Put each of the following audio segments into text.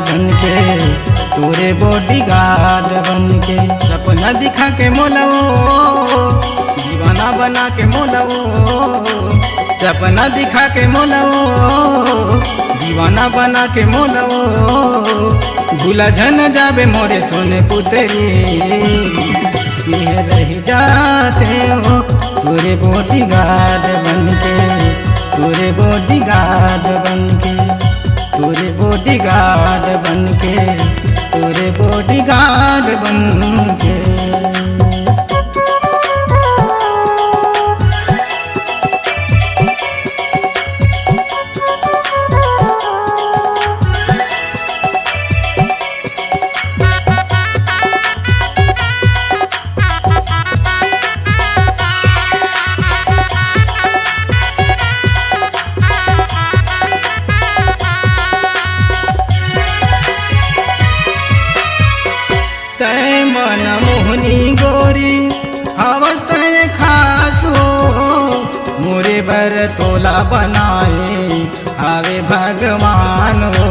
बनके, तोरे बॉडीगार्ड बनके। सपना दिखा के मोलवो, दीवाना बना के मोलवो, सपना दिखा के मोलवो, दीवाना बना के मोलवो। भूला झन जाबे मोरे सोने पुतरी, ये रह जाते हो तोरे बॉडीगार्ड बनके, तोरे बॉडीगार्ड बनके, तोरे बॉडीगार्ड बनके, तोरे बॉडीगार्ड बनके। तय मन मोहनी गोरी हवस तय खासो, मोरे बर तोला बनाए आवे भगवान हो,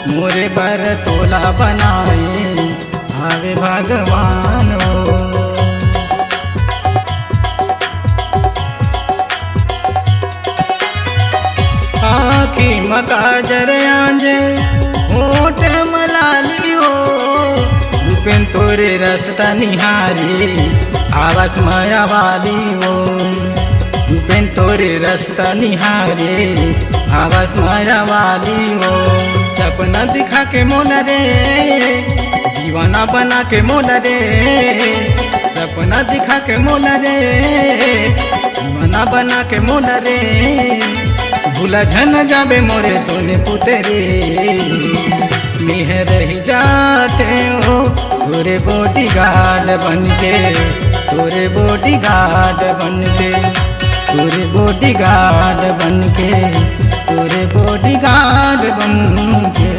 मोरे बर तोला बनाए आवे भगवान हो। आँखी मकाजर आंजे होठ मलाली हो, रूपेन तोरे रस्ता निहारी आवास माया वाली हो, रूपेन तोरे रस्ता निहारी आवास माया वाली हो। सपना दिखा के मोला रे, दीवाना बना के मोला रे, सपना दिखा के मोला रे, दीवाना बना के मोला रे। भूला झन जाबे मोरे सोने पुतरी, मेहर ही जाते हो तोरे बॉडीगार्ड बनके, तोरे बॉडीगार्ड बनके, तोरे बॉडीगार्ड बनके, तोरे बॉडीगार्ड बनके।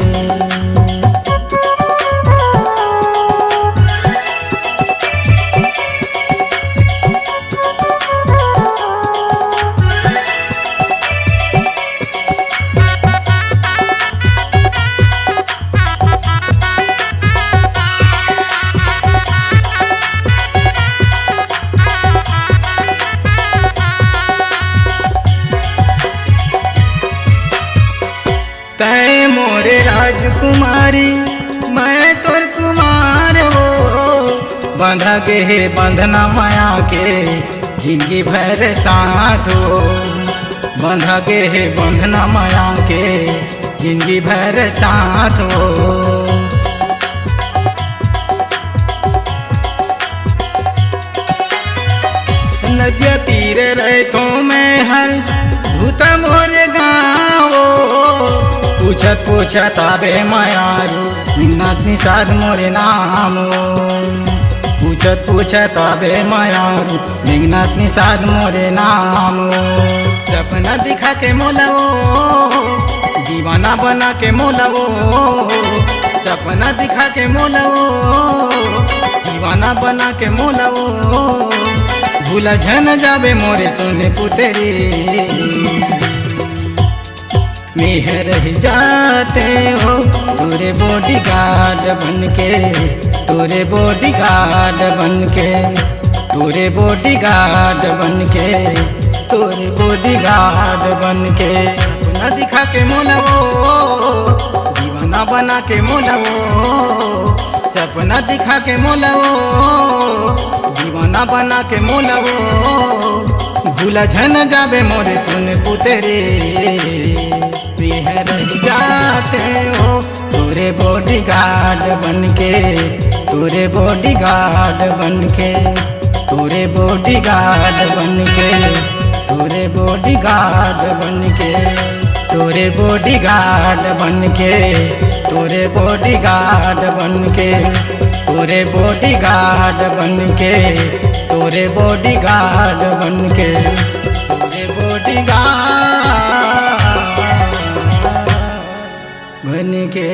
तय मोरे राजकुमारी मैं तोर कुमार हो, बंधा के है बंधना माया के जिंदगी भर साथ हो, बंधा के है बंधना माया के जिंदगी भर साथ हो। नदिया तीरे रहतो मैं हर भूता मोरे गाँव, पूछत पूछत आबे मायारू निन्नाथ निषाद मोरे नाम, पूछत पूछत आबे मायारू निन्नाथ निषाद मोरे नाम। सपना दिखा के मोलवो, दीवाना बना के मोलवो, सपना दिखा के मोलवो, दीवाना बना के मोलवो। भूला झन जाबे मोरे सोने पुतरी, मेहर ही जाते हो तोरे बॉडीगार्ड बनके, तोरे बॉडीगार्ड बनके, तोरे बॉडीगार्ड बनके, तोरे बॉडीगार्ड बनके। सपना दिखा के मोलवो, दीवाना बना के मोलवो, सपना दिखा के मोलवो, दीवाना बना के मोलवो। भूला झन जाबे मोरे सोने पुतरी, मेहर जाते हो तोरे बॉडीगार्ड बनके, तोरे बॉडीगार्ड बनके, तोरे बॉडीगार्ड बनके, तोरे बॉडीगार्ड बनके, तोरे बॉडीगार्ड बनके, तोरे बॉडीगार्ड बनके, तोरे बॉडीगार्ड बनके, तोरे बॉडीगार्ड बनके, तोरे बॉडीगार्ड बनके।